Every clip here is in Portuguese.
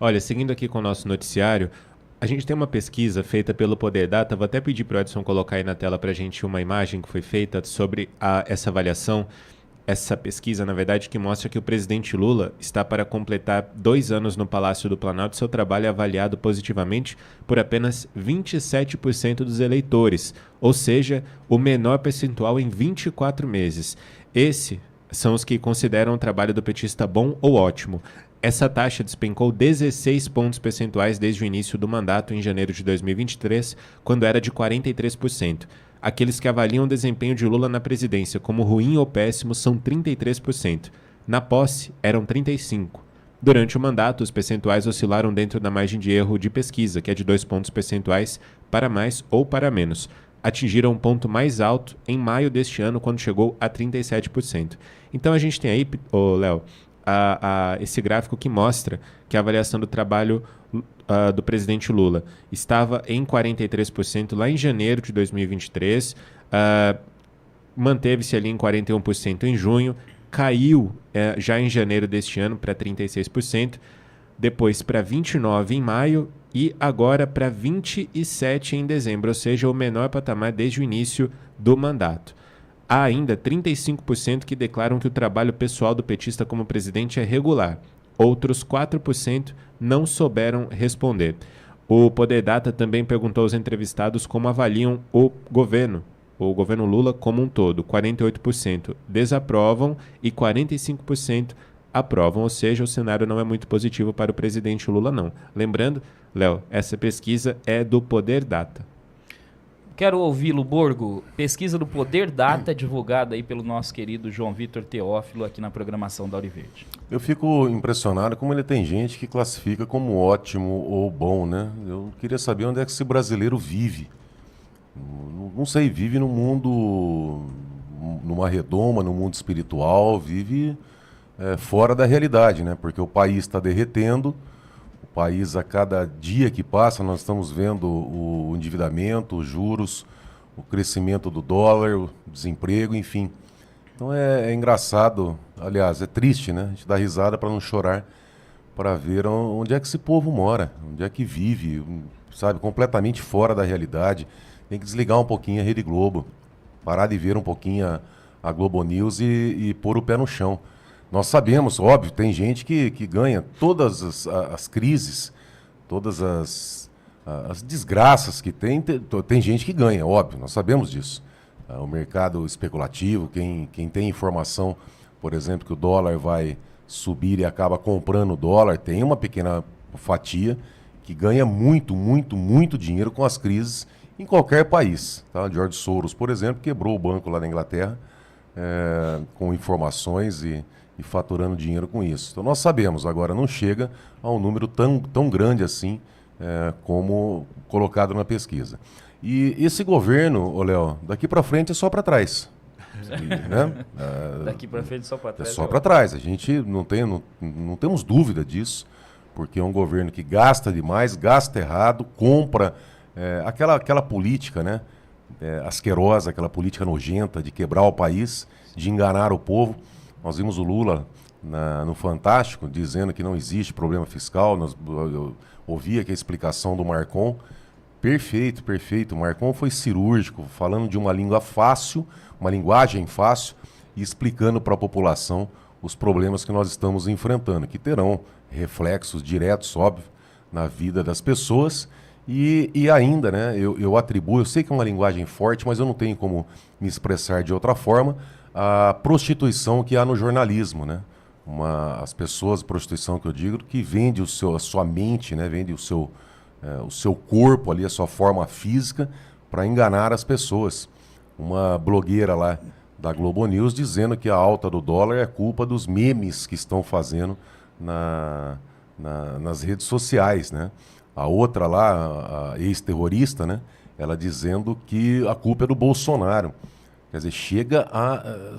Olha, seguindo aqui com o nosso noticiário, a gente tem uma pesquisa feita pelo Poder Data. Vou até pedir para o Edson colocar aí na tela para a gente uma imagem que foi feita sobre essa avaliação, essa pesquisa, na verdade, que mostra que o presidente Lula está para completar 2 anos no Palácio do Planalto. Seu trabalho é avaliado positivamente por apenas 27% dos eleitores, ou seja, o menor percentual em 24 meses. Esses são os que consideram o trabalho do petista bom ou ótimo. Essa taxa despencou 16 pontos percentuais desde o início do mandato em janeiro de 2023, quando era de 43%. Aqueles que avaliam o desempenho de Lula na presidência como ruim ou péssimo são 33%. Na posse, eram 35%. Durante o mandato, os percentuais oscilaram dentro da margem de erro de pesquisa, que é de 2 pontos percentuais para mais ou para menos. Atingiram um ponto mais alto em maio deste ano, quando chegou a 37%. Então a gente tem aí, Léo, esse gráfico que mostra que a avaliação do trabalho do presidente Lula estava em 43% lá em janeiro de 2023, manteve-se ali em 41% em junho, caiu já em janeiro deste ano para 36%, depois para 29% em maio e agora para 27% em dezembro, ou seja, o menor patamar desde o início do mandato. Há ainda 35% que declaram que o trabalho pessoal do petista como presidente é regular. Outros 4% não souberam responder. O Poder Data também perguntou aos entrevistados como avaliam o governo Lula como um todo. 48% desaprovam e 45% aprovam, ou seja, o cenário não é muito positivo para o presidente Lula, não. Lembrando, Léo, essa pesquisa é do Poder Data. Quero ouvi-lo, Borgo. Pesquisa do Poder Data, divulgada aí pelo nosso querido João Vitor Teófilo aqui na programação da Auriverde. Eu fico impressionado como ele tem gente que classifica como ótimo ou bom, né? Eu queria saber onde é que esse brasileiro vive. Não sei, vive num mundo, numa redoma, num mundo espiritual, vive fora da realidade, né? Porque o país está derretendo. O país, a cada dia que passa, nós estamos vendo o endividamento, os juros, o crescimento do dólar, o desemprego, enfim. Então é engraçado, aliás, é triste, né? A gente dá risada para não chorar, para ver onde é que esse povo mora, onde é que vive, sabe, completamente fora da realidade. Tem que desligar um pouquinho a Rede Globo, parar de ver um pouquinho a Globo News e pôr o pé no chão. Nós sabemos, óbvio, tem gente que ganha todas as crises, todas as desgraças que tem gente que ganha, óbvio, nós sabemos disso. O mercado especulativo, quem tem informação, por exemplo, que o dólar vai subir e acaba comprando o dólar, tem uma pequena fatia que ganha muito, muito, muito dinheiro com as crises em qualquer país. Tá? George Soros, por exemplo, quebrou o banco lá na Inglaterra com informações e faturando dinheiro com isso. Então nós sabemos, agora não chega a um número tão grande assim como colocado na pesquisa. E esse governo, Léo, daqui para frente é só para trás. Né? Daqui para frente só para trás. É só para trás. A gente não temos dúvida disso, porque é um governo que gasta demais, gasta errado, compra aquela política, né? Asquerosa, aquela política nojenta de quebrar o país, de enganar o povo. Nós vimos o Lula no Fantástico dizendo que não existe problema fiscal. Eu ouvi aqui a explicação do Marcon. Perfeito, perfeito. O Marcon foi cirúrgico, falando de uma língua fácil, uma linguagem fácil, e explicando para a população os problemas que nós estamos enfrentando, que terão reflexos diretos, óbvio, na vida das pessoas. E ainda, né, eu sei que é uma linguagem forte, mas eu não tenho como me expressar de outra forma, a prostituição que há no jornalismo, né? As pessoas, prostituição que eu digo, que vende a sua mente, né? Vende o seu corpo ali, a sua forma física, para enganar as pessoas. Uma blogueira lá da Globo News dizendo que a alta do dólar é culpa dos memes que estão fazendo nas redes sociais, né? A outra lá, a ex-terrorista, né? Ela dizendo que a culpa é do Bolsonaro. Quer dizer, chega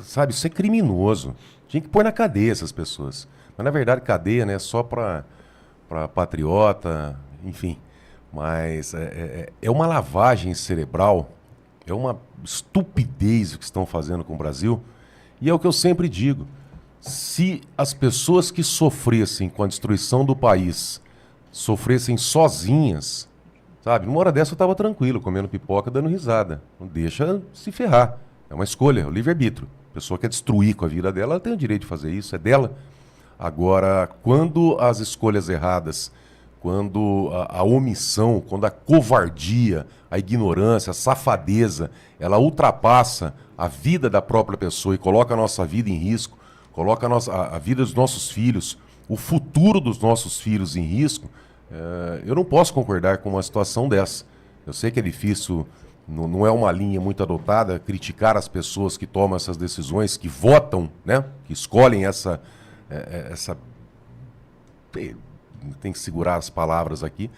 sabe, isso é criminoso. Tinha que pôr na cadeia essas pessoas. Mas, na verdade, cadeia, né, só para patriota, enfim. Mas é uma lavagem cerebral, é uma estupidez o que estão fazendo com o Brasil. E é o que eu sempre digo. Se as pessoas que sofressem com a destruição do país sofressem sozinhas, sabe? Numa hora dessa eu estava tranquilo, comendo pipoca, dando risada. Não deixa se ferrar. É uma escolha, é o livre-arbítrio. A pessoa quer destruir com a vida dela, ela tem o direito de fazer isso, é dela. Agora, quando as escolhas erradas, quando a omissão, quando a covardia, a ignorância, a safadeza, ela ultrapassa a vida da própria pessoa e coloca a nossa vida em risco, coloca a vida dos nossos filhos, o futuro dos nossos filhos em risco, eu não posso concordar com uma situação dessa. Eu sei que é difícil, não é uma linha muito adotada, criticar as pessoas que tomam essas decisões, que votam, né? Que escolhem essa tem que segurar as palavras aqui,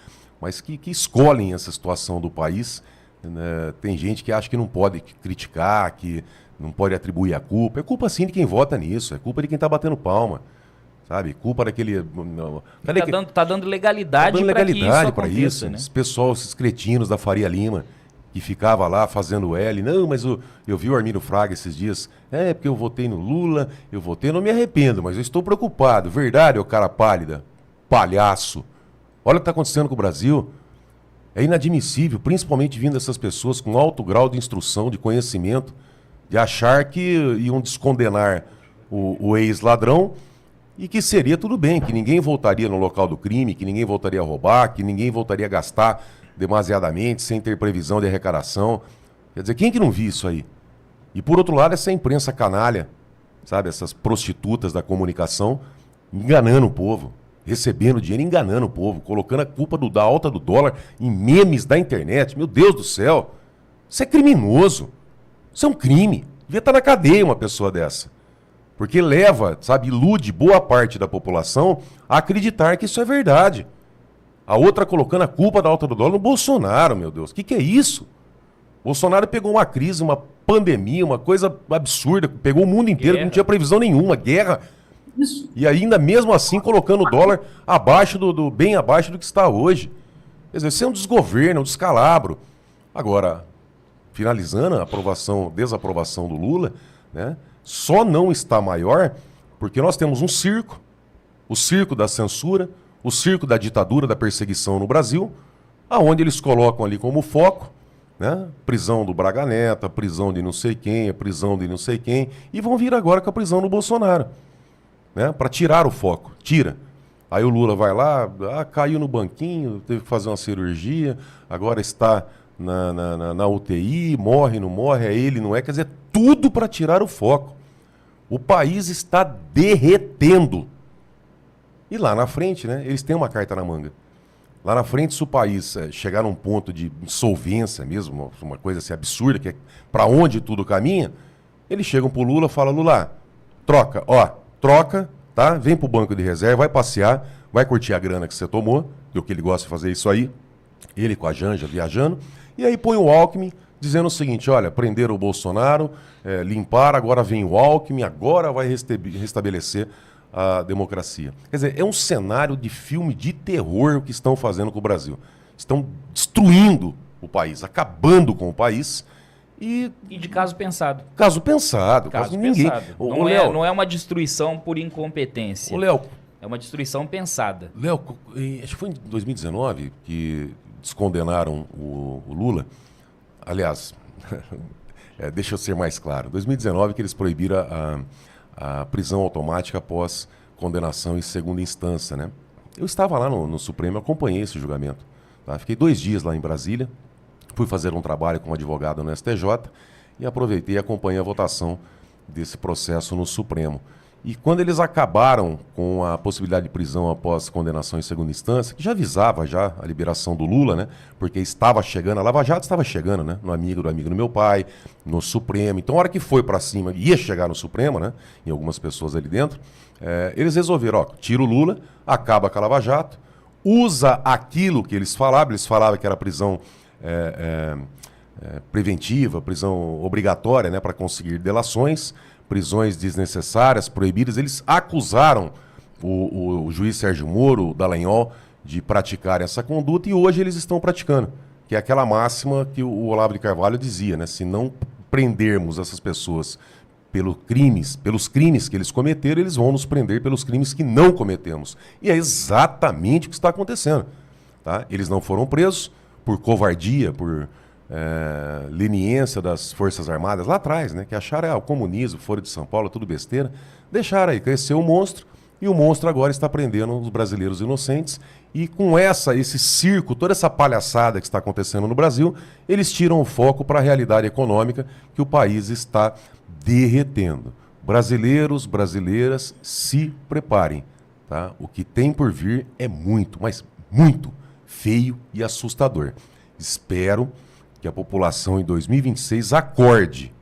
mas que escolhem essa situação do país. Né? Tem gente que acha que não pode criticar, que não pode atribuir a culpa. É culpa sim de quem vota nisso, é culpa de quem está batendo palma. Sabe? Culpa daquele... Tá dando legalidade para isso. Né? Né? Esse pessoal, esses cretinos da Faria Lima, que ficava lá fazendo L. Não, mas eu vi o Armínio Fraga esses dias. Porque eu votei no Lula, não me arrependo, mas eu estou preocupado. Verdade, ô cara pálida, palhaço. Olha o que está acontecendo com o Brasil. É inadmissível, principalmente vindo dessas pessoas com alto grau de instrução, de conhecimento, de achar que iam descondenar o ex-ladrão e que seria tudo bem, que ninguém voltaria no local do crime, que ninguém voltaria a roubar, que ninguém voltaria a gastar demasiadamente, sem ter previsão de arrecadação. Quer dizer, quem que não viu isso aí? E por outro lado, essa imprensa canalha, sabe? Essas prostitutas da comunicação, enganando o povo, recebendo dinheiro, enganando o povo, colocando a culpa da alta do dólar em memes da internet. Meu Deus do céu, isso é criminoso. Isso é um crime. Devia estar na cadeia uma pessoa dessa. Porque leva, sabe, ilude boa parte da população a acreditar que isso é verdade. A outra colocando a culpa da alta do dólar no Bolsonaro, meu Deus. O que é isso? O Bolsonaro pegou uma crise, uma pandemia, uma coisa absurda, pegou o mundo inteiro, que não tinha previsão nenhuma, guerra. Isso. E ainda mesmo assim colocando o dólar abaixo bem abaixo do que está hoje. Quer dizer, isso é um desgoverno, um descalabro. Agora, finalizando a desaprovação do Lula, né, só não está maior porque nós temos um circo, o circo da censura, o circo da ditadura, da perseguição no Brasil, aonde eles colocam ali como foco, né, prisão do Braga Neto, a prisão de não sei quem, a prisão de não sei quem, e vão vir agora com a prisão do Bolsonaro, né, para tirar o foco. Tira. Aí o Lula vai lá, caiu no banquinho, teve que fazer uma cirurgia, agora está na UTI, morre, não morre, é ele, não é. Quer dizer, tudo para tirar o foco. O país está derretendo. E lá na frente, né, eles têm uma carta na manga. Lá na frente, se o país chegar num ponto de insolvência mesmo, uma coisa assim absurda, que é para onde tudo caminha, eles chegam pro Lula e falam: Lula, troca, tá? Vem pro banco de reserva, vai passear, vai curtir a grana que você tomou, que é o que ele gosta de fazer isso aí, ele com a Janja viajando, e aí põe o Alckmin dizendo o seguinte: olha, prenderam o Bolsonaro, limparam, agora vem o Alckmin, agora vai restabelecer a democracia. Quer dizer, é um cenário de filme de terror o que estão fazendo com o Brasil. Estão destruindo o país, acabando com o país. E de caso pensado. Caso pensado. Ninguém. Não é uma destruição por incompetência. Léo, é uma destruição pensada. Léo, acho que foi em 2019 que descondenaram o Lula. Aliás, deixa eu ser mais claro. 2019 que eles proibiram a prisão automática após condenação em segunda instância, né? Eu estava lá no Supremo, acompanhei esse julgamento. Tá? Fiquei 2 dias lá em Brasília, fui fazer um trabalho com um advogado no STJ e aproveitei e acompanhei a votação desse processo no Supremo. E quando eles acabaram com a possibilidade de prisão após condenação em segunda instância, que já avisava já a liberação do Lula, né? Porque estava chegando, a Lava Jato estava chegando, né? No amigo do meu pai, no Supremo. Então, a hora que foi para cima, ia chegar no Supremo, né? Em algumas pessoas ali dentro, eles resolveram, tira o Lula, acaba com a Lava Jato, usa aquilo que eles falavam que era prisão preventiva, prisão obrigatória, né? Para conseguir delações, prisões desnecessárias, proibidas. Eles acusaram o juiz Sérgio Moro, o Dallagnol, de praticar essa conduta, e hoje eles estão praticando, que é aquela máxima que o Olavo de Carvalho dizia, né? Se não prendermos essas pessoas pelos crimes que eles cometeram, eles vão nos prender pelos crimes que não cometemos. E é exatamente o que está acontecendo. Tá? Eles não foram presos por covardia, por leniência das Forças Armadas lá atrás, né? Que acharam o comunismo, Foro de São Paulo, tudo besteira. Deixaram aí, cresceu o monstro, e o monstro agora está prendendo os brasileiros inocentes. E com esse circo, toda essa palhaçada que está acontecendo no Brasil, eles tiram o foco para a realidade econômica que o país está derretendo. Brasileiros, brasileiras, se preparem. Tá? O que tem por vir é muito, mas muito feio e assustador. Espero que a população em 2026 acorde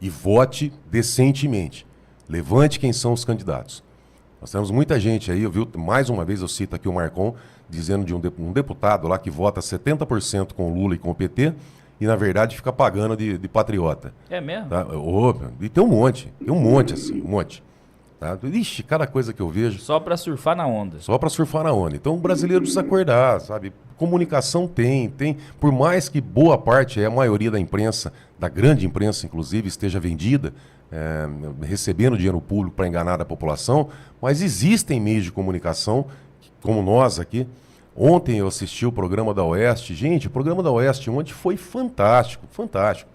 e vote decentemente. Levante quem são os candidatos. Nós temos muita gente aí, mais uma vez eu cito aqui o Marcon, dizendo de um deputado lá que vota 70% com o Lula e com o PT, e na verdade fica pagando de patriota. É mesmo? Tá? E tem um monte assim, um monte. Tá? Ixi, cada coisa que eu vejo... Só para surfar na onda. Só para surfar na onda. Então o brasileiro precisa acordar, sabe? Comunicação tem. Por mais que boa parte, a maioria da imprensa, da grande imprensa inclusive, esteja vendida, recebendo dinheiro público para enganar a população, mas existem meios de comunicação, como nós aqui. Ontem eu assisti o programa da Oeste. Gente, o programa da Oeste ontem foi fantástico, fantástico.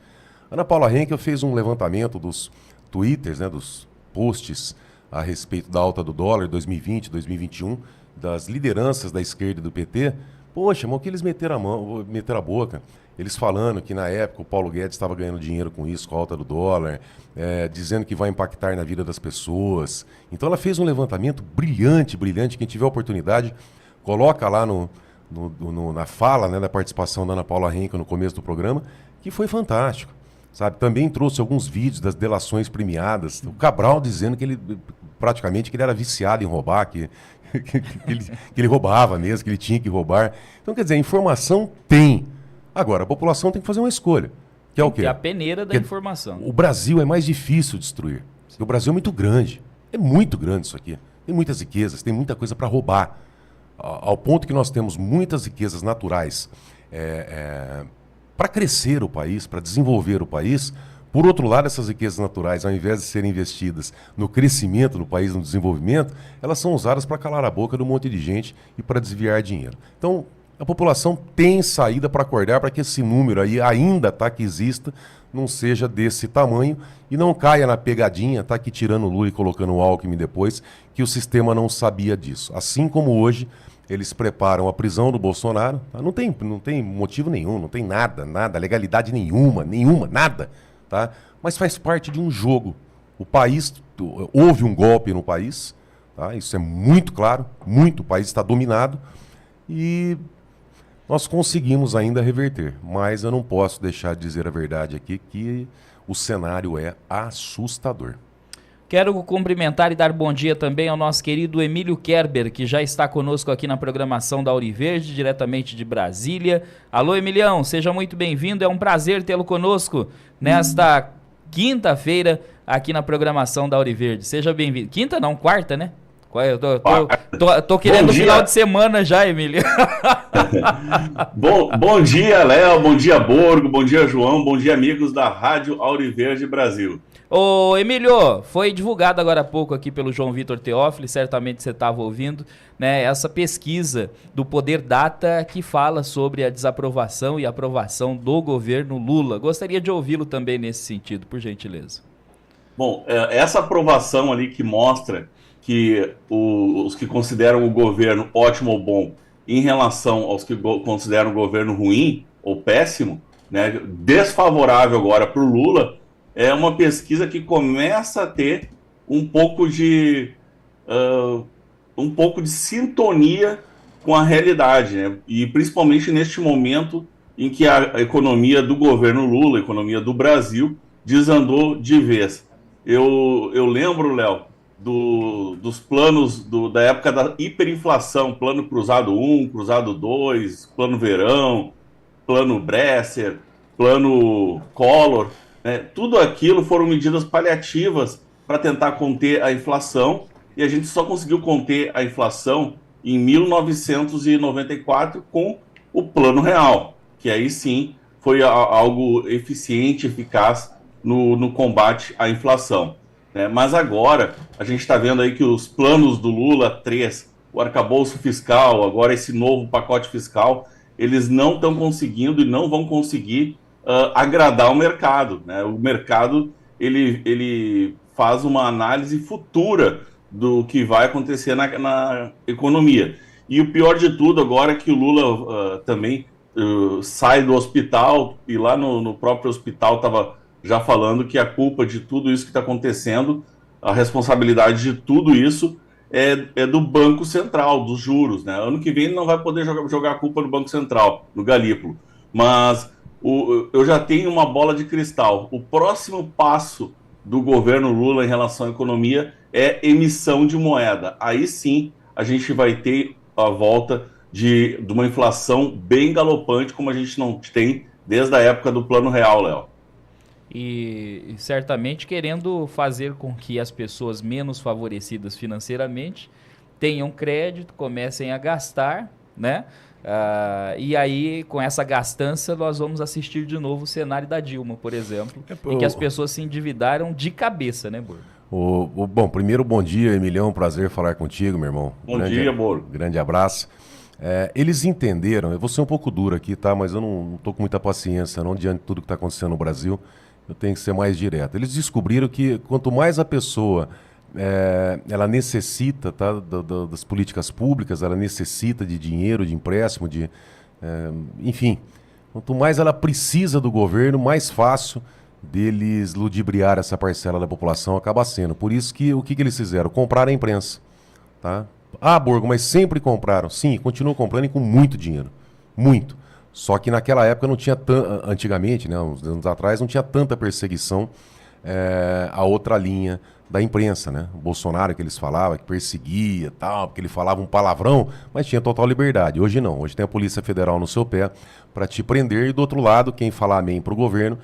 Ana Paula Henkel fez um levantamento dos twitters, né, dos posts a respeito da alta do dólar 2020, 2021, das lideranças da esquerda e do PT. Poxa, mas o que eles meteram a boca? Eles falando que na época o Paulo Guedes estava ganhando dinheiro com isso, com a alta do dólar, dizendo que vai impactar na vida das pessoas. Então ela fez um levantamento brilhante, quem tiver oportunidade, coloca lá na fala, né, da participação da Ana Paula Henkel no começo do programa, que foi fantástico. Sabe? Também trouxe alguns vídeos das delações premiadas, o Cabral dizendo que ele era viciado em roubar, que ele roubava mesmo, que ele tinha que roubar. Então, quer dizer, a informação tem. Agora, a população tem que fazer uma escolha. Que é o quê? Que é a peneira da informação. O Brasil é mais difícil de destruir. Porque o Brasil é muito grande. É muito grande isso aqui. Tem muitas riquezas, tem muita coisa para roubar. Ao ponto que nós temos muitas riquezas naturais para crescer o país, para desenvolver o país. Por outro lado, essas riquezas naturais, ao invés de serem investidas no crescimento do país, no desenvolvimento, elas são usadas para calar a boca de um monte de gente e para desviar dinheiro. Então, a população tem saída para acordar para que esse número aí ainda que exista, não seja desse tamanho e não caia na pegadinha, aqui tirando o Lula e colocando o Alckmin depois, que o sistema não sabia disso. Assim como hoje eles preparam a prisão do Bolsonaro, tá? Não tem motivo nenhum, não tem nada, legalidade nenhuma, nada. Tá? Mas faz parte de um jogo. O país, houve um golpe no país, tá? Isso é muito claro, o país está dominado e nós conseguimos ainda reverter, mas eu não posso deixar de dizer a verdade aqui que o cenário é assustador. Quero cumprimentar e dar bom dia também ao nosso querido Emílio Kerber, que já está conosco aqui na programação da Auriverde, diretamente de Brasília. Alô, Emilião, seja muito bem-vindo, é um prazer tê-lo conosco nesta quinta-feira aqui na programação da Auriverde. Seja bem-vindo. Quinta não, quarta, né? Eu tô querendo final de semana já, Emílio. Bom dia, Léo, bom dia, Borgo, bom dia, João, bom dia, amigos da Rádio Auriverde Brasil. Ô, Emílio, foi divulgado agora há pouco aqui pelo João Vitor Teófilo, certamente você estava ouvindo, né, essa pesquisa do Poder Data que fala sobre a desaprovação e aprovação do governo Lula. Gostaria de ouvi-lo também nesse sentido, por gentileza. Bom, essa aprovação ali que mostra que os que consideram o governo ótimo ou bom em relação aos que consideram o governo ruim ou péssimo, né, desfavorável agora para o Lula, é uma pesquisa que começa a ter um pouco de sintonia com a realidade, né? E principalmente neste momento em que a economia do governo Lula, a economia do Brasil, desandou de vez. Eu lembro, Léo, dos planos da época da hiperinflação, plano Cruzado 1, Cruzado 2, plano Verão, plano Bresser, plano Collor, né? Tudo aquilo foram medidas paliativas para tentar conter a inflação, e a gente só conseguiu conter a inflação em 1994 com o Plano Real, que aí sim foi algo eficiente, eficaz no combate à inflação, né? Mas agora a gente está vendo aí que os planos do Lula 3, o arcabouço fiscal, agora esse novo pacote fiscal, eles não estão conseguindo e não vão conseguir agradar o mercado, né? O mercado ele faz uma análise futura do que vai acontecer na economia. E o pior de tudo agora é que o Lula também sai do hospital, e lá no próprio hospital estava já falando que a culpa de tudo isso que está acontecendo, a responsabilidade de tudo isso é do Banco Central, dos juros, né? Ano que vem ele não vai poder jogar a culpa no Banco Central, no Galípolo. Mas eu já tenho uma bola de cristal. O próximo passo do governo Lula em relação à economia é emissão de moeda. Aí sim a gente vai ter a volta de uma inflação bem galopante, como a gente não tem desde a época do Plano Real, Léo. E certamente querendo fazer com que as pessoas menos favorecidas financeiramente tenham crédito, comecem a gastar, né? E aí, com essa gastança, nós vamos assistir de novo o cenário da Dilma, por exemplo, em que as pessoas se endividaram de cabeça, né, Borgo? Bom, primeiro, bom dia, Emilhão, prazer falar contigo, meu irmão. Bom dia, Borgo. Grande abraço. Eles entenderam, eu vou ser um pouco duro aqui, tá? Mas eu não tô com muita paciência, não, diante de tudo que está acontecendo no Brasil. Eu tenho que ser mais direto. Eles descobriram que quanto mais a pessoa ela necessita, tá, das políticas públicas, ela necessita de dinheiro, de empréstimo, enfim, quanto mais ela precisa do governo, mais fácil deles ludibriar essa parcela da população acaba sendo. Por isso que o que eles fizeram? Compraram a imprensa. Tá? Borgo, mas sempre compraram. Sim, continuam comprando e com muito dinheiro. Muito. Só que naquela época não tinha antigamente, né, uns anos atrás, não tinha tanta perseguição a outra linha da imprensa, né? O Bolsonaro, que eles falavam, que perseguia, tal, porque ele falava um palavrão, mas tinha total liberdade. Hoje não, hoje tem a Polícia Federal no seu pé para te prender, e do outro lado, quem falar amém pro governo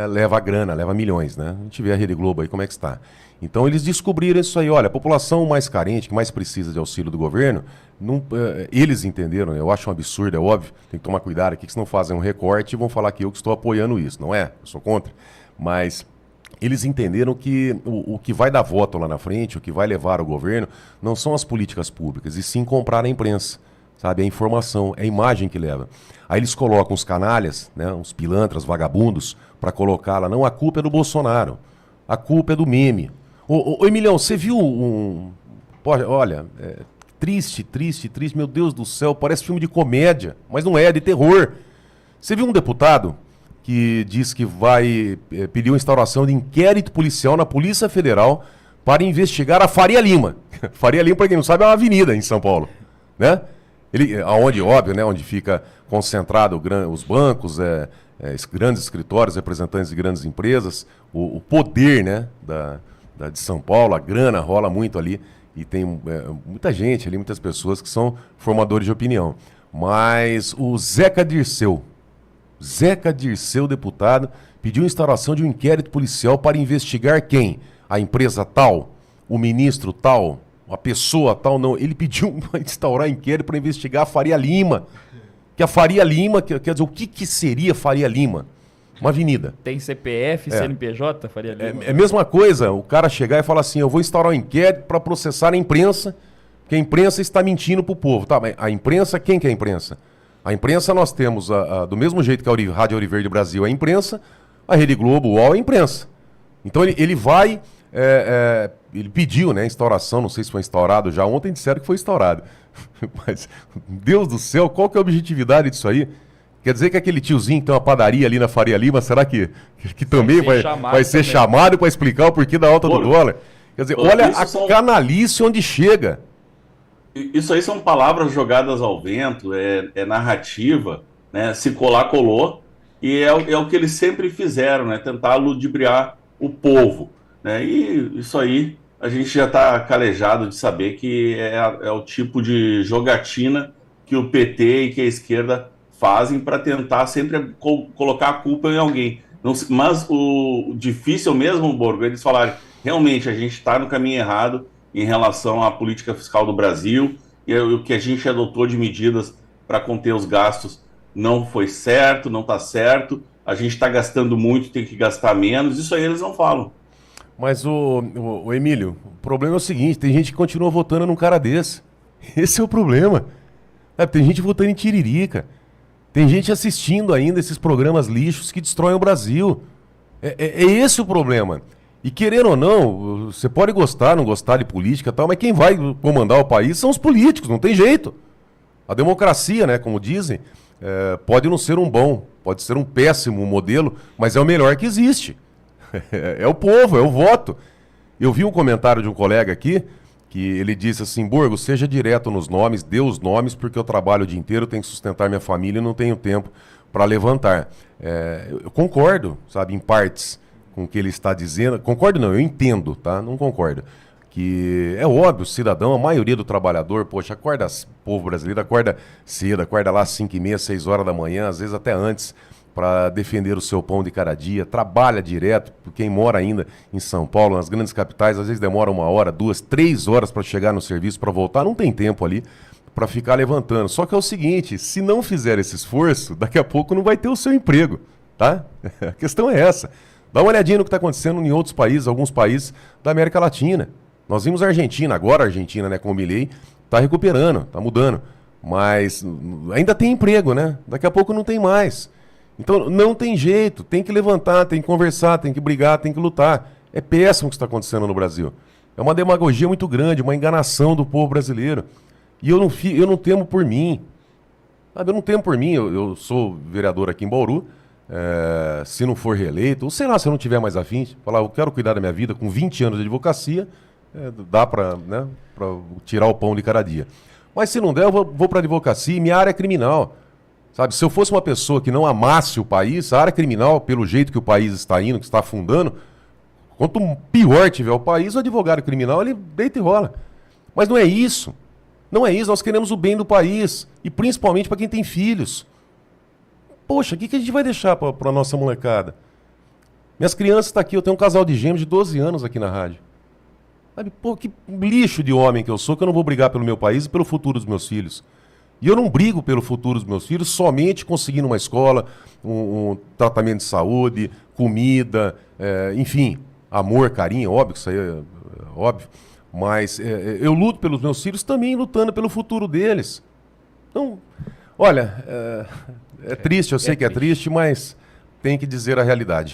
leva grana, leva milhões, né? A gente vê a Rede Globo aí como é que está. Então eles descobriram isso aí, olha, a população mais carente, que mais precisa de auxílio do governo, eles entenderam, eu acho um absurdo, é óbvio, tem que tomar cuidado aqui, que senão fazem um recorte e vão falar que eu que estou apoiando isso, não é? Eu sou contra. Mas eles entenderam que o que vai dar voto lá na frente, o que vai levar o governo, não são as políticas públicas, e sim comprar a imprensa, sabe? A informação, é a imagem que leva. Aí eles colocam os canalhas, né, uns pilantras, vagabundos, para colocar lá, não, a culpa é do Bolsonaro, a culpa é do meme. Ô Emilhão, você viu olha, triste, meu Deus do céu, parece filme de comédia, mas não é de terror. Você viu um deputado que diz que vai pedir a instauração de inquérito policial na Polícia Federal para investigar a Faria Lima. Faria Lima, para quem não sabe, é uma avenida em São Paulo, né? Onde, óbvio, né, onde fica concentrado os bancos, grandes escritórios, representantes de grandes empresas, o poder, né, de São Paulo, a grana rola muito ali e tem muita gente ali, muitas pessoas que são formadores de opinião. Mas o Zeca Dirceu, deputado, pediu instauração de um inquérito policial para investigar quem? A empresa tal? O ministro tal? A pessoa tal? Não, ele pediu para instaurar inquérito para investigar a Faria Lima. Que a Faria Lima, quer dizer, o que seria Faria Lima? Uma avenida. Tem CPF, CNPJ, Faria Lima? É a mesma coisa, o cara chegar e falar assim, eu vou instaurar um inquérito para processar a imprensa, que a imprensa está mentindo pro povo. Tá, mas a imprensa, quem que é a imprensa? A imprensa nós temos, do mesmo jeito que a Rádio Ouro Verde Brasil é a imprensa, a Rede Globo, o UOL é a imprensa. Então ele vai, ele pediu, né, instauração, não sei se foi instaurado já, ontem disseram que foi instaurado. Mas, Deus do céu, qual que é a objetividade disso aí? Quer dizer que aquele tiozinho que tem uma padaria ali na Faria Lima, será que também vai ser chamado para explicar o porquê da alta do dólar? Quer dizer, olha a canalice onde chega. Isso aí são palavras jogadas ao vento, é narrativa, né? Se colar, colou, e é o que eles sempre fizeram, né? Tentar ludibriar o povo, né? E isso aí a gente já está calejado de saber que é o tipo de jogatina que o PT e que a esquerda fazem para tentar sempre colocar a culpa em alguém. Mas o difícil mesmo, Borgo, eles falarem, realmente a gente está no caminho errado em relação à política fiscal do Brasil, e o que a gente adotou de medidas para conter os gastos não foi certo, não está certo, a gente está gastando muito, tem que gastar menos, isso aí eles não falam. Mas, o Emílio, o problema é o seguinte, tem gente que continua votando num cara desse. Esse é o problema. Tem gente votando em Tiririca. Tem gente assistindo ainda esses programas lixos que destroem o Brasil. É esse o problema. E querer ou não, você pode gostar, não gostar de política e tal, mas quem vai comandar o país são os políticos, não tem jeito. A democracia, né, como dizem, pode não ser um bom, pode ser um péssimo modelo, mas é o melhor que existe. É o povo, é o voto. Eu vi um comentário de um colega aqui, que ele disse assim, Burgos, seja direto nos nomes, dê os nomes, porque eu trabalho o dia inteiro, tenho que sustentar minha família e não tenho tempo para levantar. Eu concordo, sabe, em partes com o que ele está dizendo. Concordo não, eu entendo, tá? Não concordo. Que é óbvio, o cidadão, a maioria do trabalhador, poxa, acorda, o povo brasileiro acorda cedo, acorda lá às 5h30, 6 horas da manhã, às vezes até antes, para defender o seu pão de cada dia, trabalha direto, quem mora ainda em São Paulo, nas grandes capitais, às vezes demora 1 hora, 2, 3 horas para chegar no serviço, para voltar, não tem tempo ali para ficar levantando. Só que é o seguinte, se não fizer esse esforço, daqui a pouco não vai ter o seu emprego, tá? A questão é essa. Dá uma olhadinha no que está acontecendo em outros países, alguns países da América Latina. Nós vimos a Argentina, agora a Argentina, né, com o Milei, está recuperando, está mudando, mas ainda tem emprego, né? Daqui a pouco não tem mais. Então não tem jeito, tem que levantar, tem que conversar, tem que brigar, tem que lutar. É péssimo o que está acontecendo no Brasil. É uma demagogia muito grande, uma enganação do povo brasileiro. E eu não temo por mim. Sabe, eu não temo por mim, eu sou vereador aqui em Bauru, se não for reeleito, ou sei lá, se eu não tiver mais afim, falar, eu quero cuidar da minha vida com 20 anos de advocacia, dá para, né, tirar o pão de cada dia. Mas se não der, eu vou para a advocacia e minha área é criminal. Sabe, se eu fosse uma pessoa que não amasse o país, a área criminal, pelo jeito que o país está indo, que está afundando, quanto pior tiver o país, o advogado criminal, ele deita e rola. Mas não é isso. Não é isso, nós queremos o bem do país, e principalmente para quem tem filhos. Poxa, o que a gente vai deixar para a nossa molecada? Minhas crianças estão aqui, eu tenho um casal de gêmeos de 12 anos aqui na rádio. Sabe, pô, que lixo de homem que eu sou, que eu não vou brigar pelo meu país e pelo futuro dos meus filhos. E eu não brigo pelo futuro dos meus filhos somente conseguindo uma escola, um tratamento de saúde, comida, enfim, amor, carinho, óbvio que isso aí é óbvio. Mas eu luto pelos meus filhos também lutando pelo futuro deles. Então, olha, é triste, eu sei que é triste, mas tem que dizer a realidade.